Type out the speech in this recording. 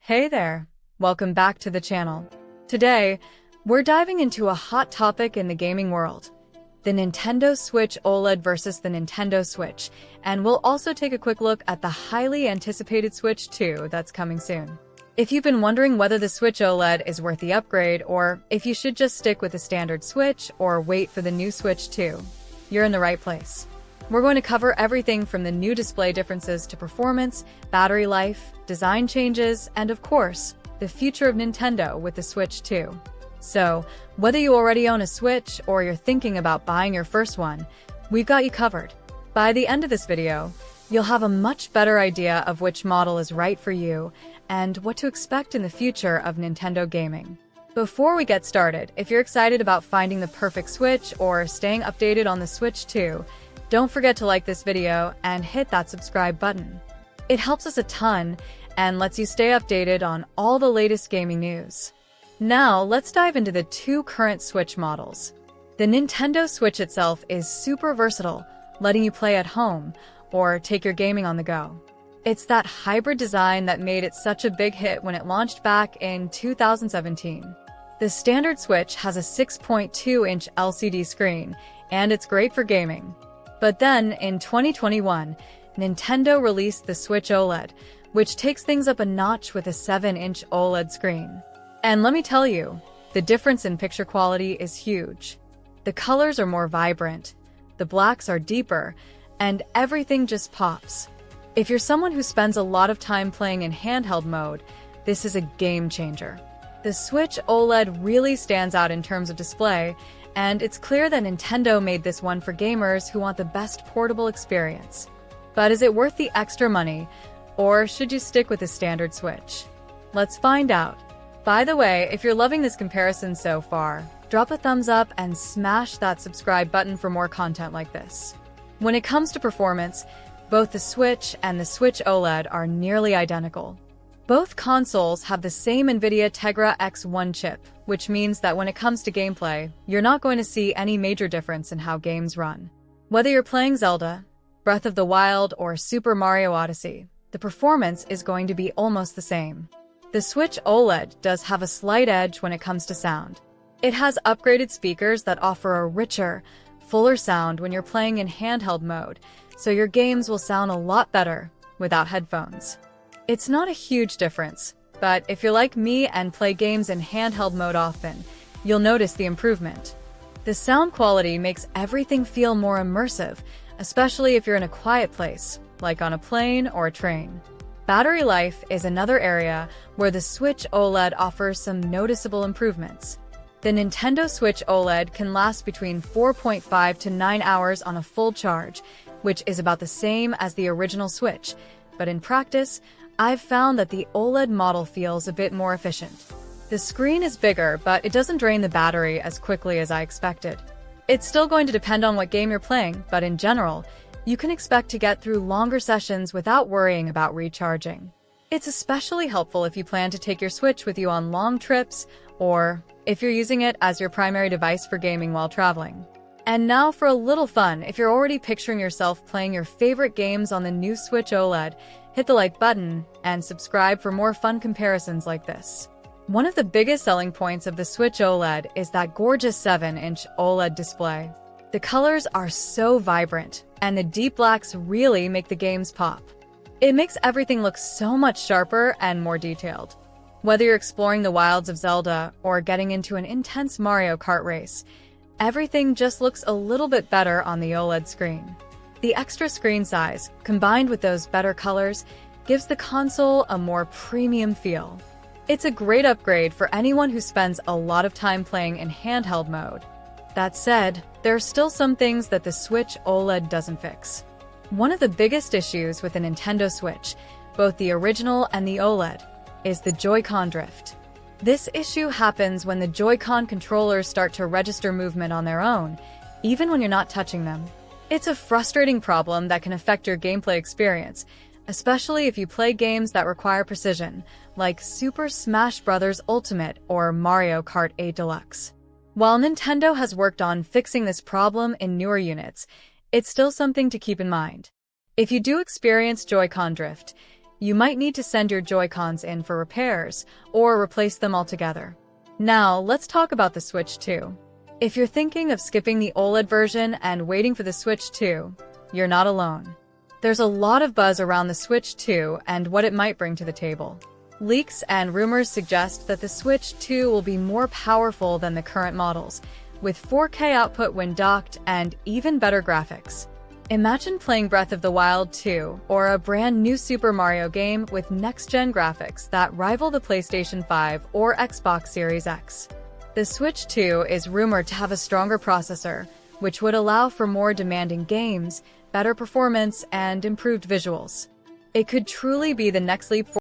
Hey there, welcome back to the channel. Today, we're diving into a hot topic in the gaming world, the Nintendo Switch OLED versus the Nintendo Switch, and we'll also take a quick look at the highly anticipated Switch 2 that's coming soon. If you've been wondering whether the Switch OLED is worth the upgrade or if you should just stick with the standard Switch or wait for the new Switch 2, you're in the right place. We're going to cover everything from the new display differences to performance, battery life, design changes, and of course, the future of Nintendo with the Switch 2. So, whether you already own a Switch or you're thinking about buying your first one, we've got you covered. By the end of this video, you'll have a much better idea of which model is right for you and what to expect in the future of Nintendo gaming. Before we get started, if you're excited about finding the perfect Switch or staying updated on the Switch 2, don't forget to like this video and hit that subscribe button. It helps us a ton and lets you stay updated on all the latest gaming news. Now, let's dive into the two current Switch models. The Nintendo Switch itself is super versatile, letting you play at home or take your gaming on the go. It's that hybrid design that made it such a big hit when it launched back in 2017. The standard Switch has a 6.2-inch LCD screen, and it's great for gaming. But then, in 2021, Nintendo released the Switch OLED, which takes things up a notch with a 7-inch OLED screen. And let me tell you, the difference in picture quality is huge. The colors are more vibrant, the blacks are deeper, and everything just pops. If you're someone who spends a lot of time playing in handheld mode, this is a game changer. The Switch OLED really stands out in terms of display, and it's clear that Nintendo made this one for gamers who want the best portable experience. But is it worth the extra money, or should you stick with the standard Switch? Let's find out. By the way, if you're loving this comparison so far, drop a thumbs up and smash that subscribe button for more content like this. When it comes to performance, both the Switch and the Switch OLED are nearly identical. Both consoles have the same NVIDIA Tegra X1 chip, which means that when it comes to gameplay, you're not going to see any major difference in how games run. Whether you're playing Zelda, Breath of the Wild, or Super Mario Odyssey, the performance is going to be almost the same. The Switch OLED does have a slight edge when it comes to sound. It has upgraded speakers that offer a richer, fuller sound when you're playing in handheld mode, so your games will sound a lot better without headphones. It's not a huge difference, but if you're like me and play games in handheld mode often, you'll notice the improvement. The sound quality makes everything feel more immersive, especially if you're in a quiet place, like on a plane or a train. Battery life is another area where the Switch OLED offers some noticeable improvements. The Nintendo Switch OLED can last between 4.5 to 9 hours on a full charge, which is about the same as the original Switch, but in practice, I've found that the OLED model feels a bit more efficient. The screen is bigger, but it doesn't drain the battery as quickly as I expected. It's still going to depend on what game you're playing, but in general, you can expect to get through longer sessions without worrying about recharging. It's especially helpful if you plan to take your Switch with you on long trips, or if you're using it as your primary device for gaming while traveling. And now for a little fun, if you're already picturing yourself playing your favorite games on the new Switch OLED, hit the like button and subscribe for more fun comparisons like this. One of the biggest selling points of the Switch OLED is that gorgeous 7-inch OLED display. The colors are so vibrant, and the deep blacks really make the games pop. It makes everything look so much sharper and more detailed. Whether you're exploring the wilds of Zelda or getting into an intense Mario Kart race, everything just looks a little bit better on the OLED screen. The extra screen size, combined with those better colors, gives the console a more premium feel. It's a great upgrade for anyone who spends a lot of time playing in handheld mode. That said, there are still some things that the Switch OLED doesn't fix. One of the biggest issues with the Nintendo Switch, both the original and the OLED, is the Joy-Con drift. This issue happens when the Joy-Con controllers start to register movement on their own, even when you're not touching them. It's a frustrating problem that can affect your gameplay experience, especially if you play games that require precision, like Super Smash Bros. Ultimate or Mario Kart 8 Deluxe. While Nintendo has worked on fixing this problem in newer units, it's still something to keep in mind. If you do experience Joy-Con drift, You might need to send your Joy-Cons in for repairs, or replace them altogether. Now, let's talk about the Switch 2. If you're thinking of skipping the OLED version and waiting for the Switch 2, you're not alone. There's a lot of buzz around the Switch 2 and what it might bring to the table. Leaks and rumors suggest that the Switch 2 will be more powerful than the current models, with 4K output when docked and even better graphics. Imagine playing Breath of the Wild 2 or a brand new Super Mario game with next-gen graphics that rival the PlayStation 5 or Xbox Series X. The Switch 2 is rumored to have a stronger processor, which would allow for more demanding games, better performance, and improved visuals. It could truly be the next leap forward